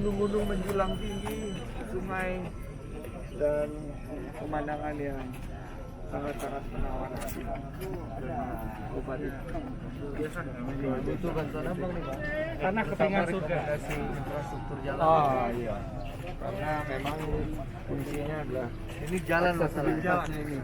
gunung-gunung menjulang tinggi, sungai, dan pemandangan yang sangat-sangat menawan. Bupati biasa Butuh bantuan abang nih, Bang. karena kepingan surga kasih infrastruktur jalan. iya, karena memang fungsinya adalah Ini jalan masalah jalan ini.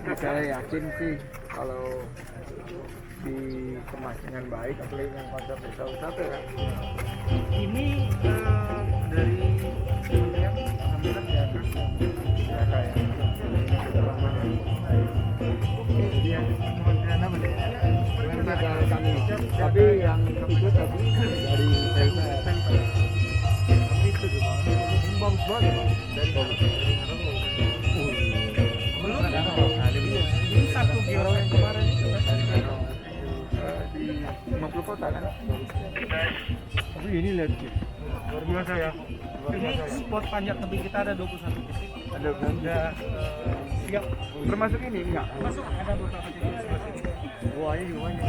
Jadi saya yakin sih kalau dikemas dengan baik, apalagi dengan konsep desa wisata kan. Ini dari kementerian alhamdulillah ya kan, ya kayak jadi yang kementerian apa nih? Kementerian kami, tapi yang itu tadi dari PUPR. Tapi itu juga ini bagus banget dari belum ini satu kilo yang kemarin itu kan di 50 kota kan. Tapi ini lihat luar biasa ya. Ini spot panjat tebing kita ada 21 titik. Ada Udah siap. termasuk ini enggak? Masuk ada beberapa titik sebelah sini. Buahnya juga banyak.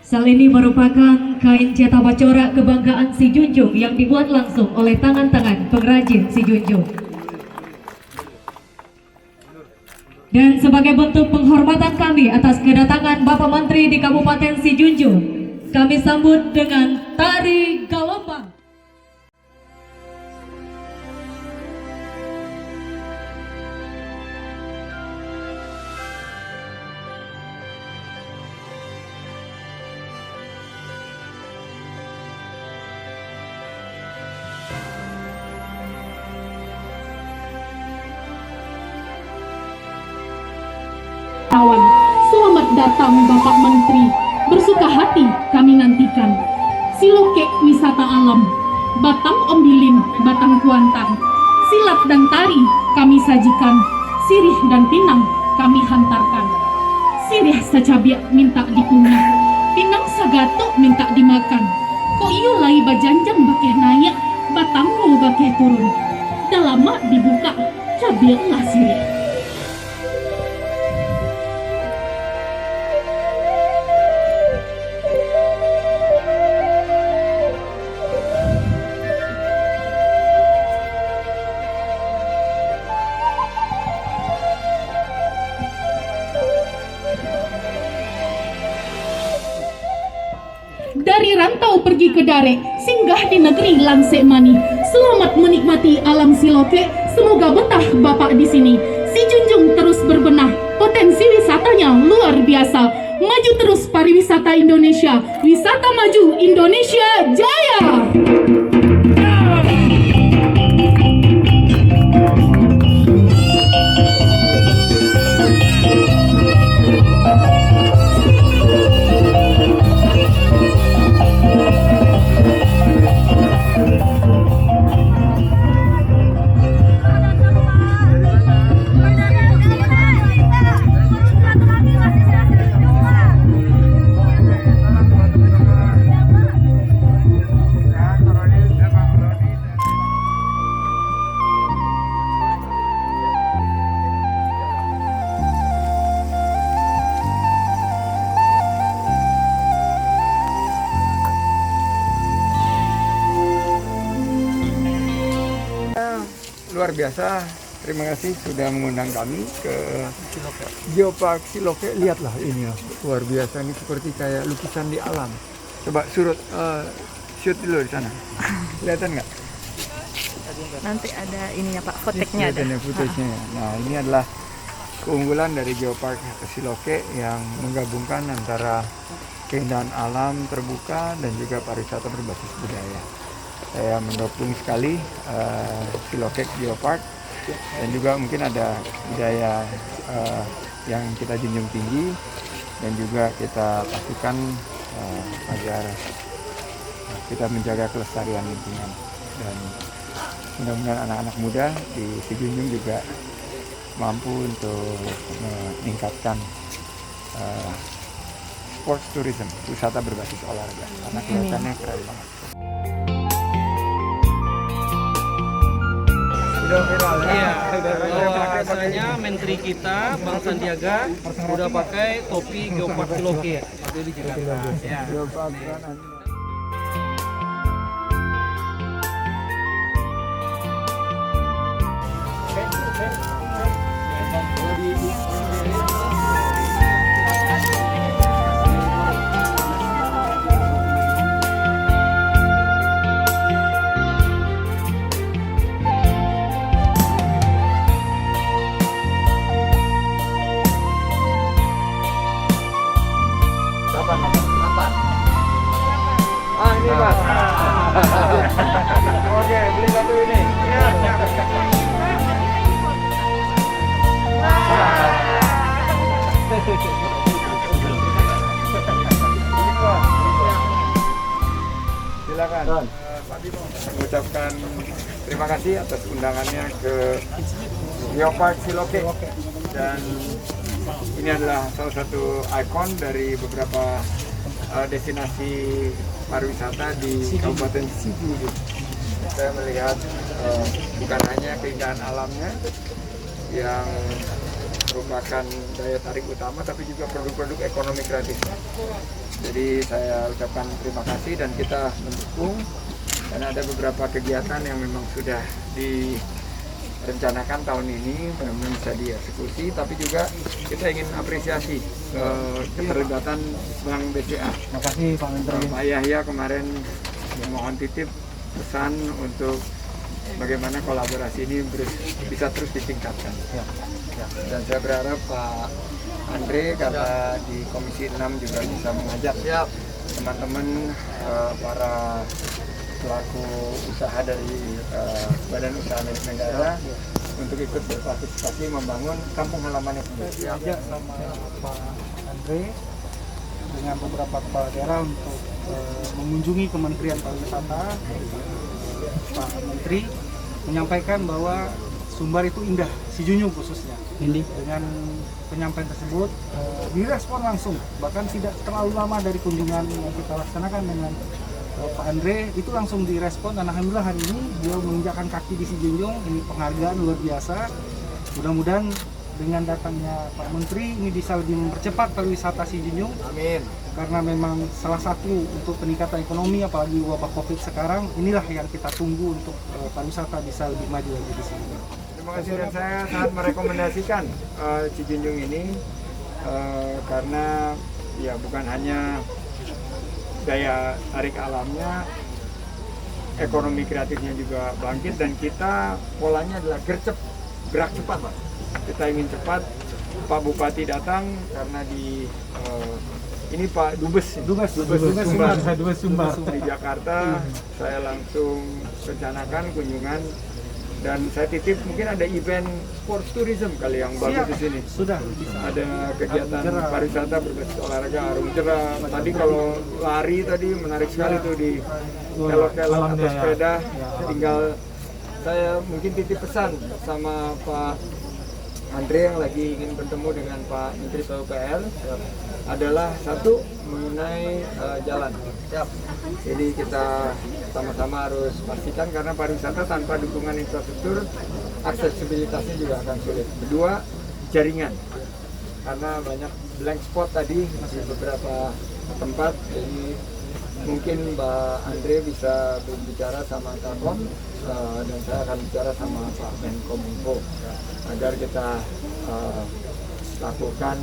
Sal ini merupakan kain cetak corak kebanggaan Si Junjung yang dibuat langsung oleh tangan-tangan pengrajin Si Junjung. Dan sebagai bentuk penghormatan kami atas kedatangan Bapak Menteri di Kabupaten Si Junjung, kami sambut dengan tari galombang. Kawan, selamat datang Bapak Menteri. Bersuka hati kami nantikan. Siloke wisata alam, Batang Ombilin, Batang Kuantang. Silat dan tari kami sajikan. Sirih dan pinang kami hantarkan. Sirih sacabiak minta dikunyah. Pinang sagato minta dimakan. Kok iyo lai bajanjang bakeh naik, batangmu bakeh turun. Dalama dibuka, cabiak lah sirih. Dari rantau pergi ke Dare, singgah di negeri Lansek Mani. Selamat menikmati alam Siloke. Semoga betah Bapak di sini. Si Junjung terus berbenah, potensi wisatanya luar biasa. Maju terus pariwisata Indonesia. Wisata maju Indonesia Jaya. Luar biasa, terima kasih sudah mengundang kami ke Geopark Siloke. Lihatlah ini ya, luar biasa, ini seperti kayak lukisan di alam. Coba shoot dulu di sana, kelihatan nggak? Nanti ada ininya Pak, foteknya ada. Footage-nya. Nah, ini adalah keunggulan dari Geopark Siloke yang menggabungkan antara keindahan alam terbuka dan juga pariwisata berbasis budaya. Saya mendukung sekali Siloke Geopark, dan juga mungkin ada budaya yang kita junjung tinggi, dan juga kita pastikan agar kita menjaga kelestarian lingkungan, dan mudah-mudahan anak-anak muda di Si Junjung juga mampu untuk meningkatkan sports tourism, wisata berbasis olahraga, karena kelihatannya keren banget. video viral ya. Iya, bahwasanya menteri kita Bang Sandiaga udah pakai topi Geopark Siloke ada di Jakarta. Ya. Geopark kan. Ah, ini Pak. Oke, beli satu ini. Silakan. Pak Bimo mengucapkan terima kasih atas undangannya ke Geopark Siloke, dan ini adalah salah satu ikon dari beberapa destinasi pariwisata di Kabupaten Sidoarjo. Saya melihat bukan hanya keindahan alamnya yang merupakan daya tarik utama, tapi juga produk-produk ekonomi kreatifnya. Jadi saya ucapkan terima kasih, dan kita mendukung, dan ada beberapa kegiatan yang memang sudah direncanakan tahun ini benar-benar bisa dieksekusi, tapi juga kita ingin apresiasi keterlibatan Bank BCA. Terima kasih Pak Menteri. Pak Yahya kemarin mohon titip pesan untuk bagaimana kolaborasi ini bisa terus ditingkatkan. Dan saya berharap Pak Andre karena di Komisi 6 juga bisa mengajak teman-teman para pelaku usaha dari badan usaha milik negara untuk ikut berpartisipasi membangun kampung halamannya sendiri. Diajak sama Pak Andre dengan beberapa kepala daerah untuk mengunjungi Kementerian Pariwisata. Pak Menteri menyampaikan bahwa Sumbar itu indah, Sijunjung khususnya. Dengan penyampaian tersebut direspon langsung, bahkan tidak terlalu lama dari kunjungan yang kita laksanakan dengan Pak Andre, itu langsung direspon, dan alhamdulillah hari ini beliau menginjakkan kaki di Sijunjung. Ini penghargaan luar biasa. Mudah-mudahan dengan datangnya Pak Menteri ini bisa lebih mempercepat pariwisata Sijunjung. Amin. Karena memang salah satu untuk peningkatan ekonomi, apalagi wabah Covid sekarang, inilah yang kita tunggu untuk pariwisata bisa lebih maju lagi di sini. Terima kasih, dan saya sangat merekomendasikan Sijunjung ini karena ya bukan hanya daya tarik alamnya, ekonomi kreatifnya juga bangkit, dan kita polanya adalah gercep, gerak cepat Pak. Kita ingin cepat. Pak Bupati datang karena ini Pak Dubes Sumbar di Jakarta. Saya langsung rencanakan kunjungan, dan saya titip mungkin ada event sports tourism kali yang bagus di sini. Sudah Ada kegiatan pariwisata berbasis olahraga, arung jeram. Tadi kalau lari tadi menarik sekali tuh di kelok-kelok atau sepeda. Tinggal saya mungkin titip pesan sama Pak Andre yang lagi ingin bertemu dengan Pak Menteri PUPR adalah satu mengenai jalan. Jadi kita sama-sama harus pastikan, karena pariwisata tanpa dukungan infrastruktur aksesibilitasnya juga akan sulit. Kedua, jaringan, karena banyak blank spot tadi di beberapa tempat. Jadi mungkin Mbak Andre bisa berbicara sama Telkom, dan saya akan bicara sama Pak Menkominfo agar kita lakukan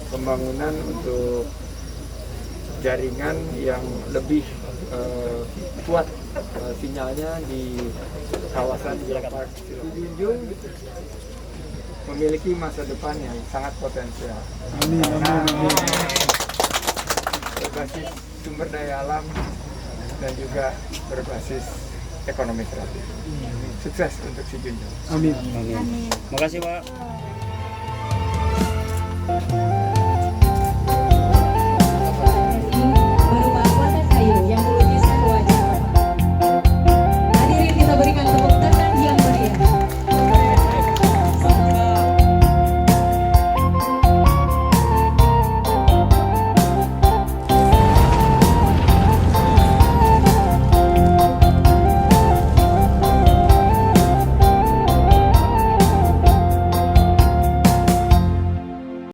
pembangunan untuk jaringan yang lebih kuat sinyalnya di kawasan Geopark Sijunjung memiliki masa depan yang sangat potensial. Berbasis sumber daya alam dan juga berbasis ekonomi kreatif. Sukses untuk Sijunjung. Amin. Amin. Makasih Pak.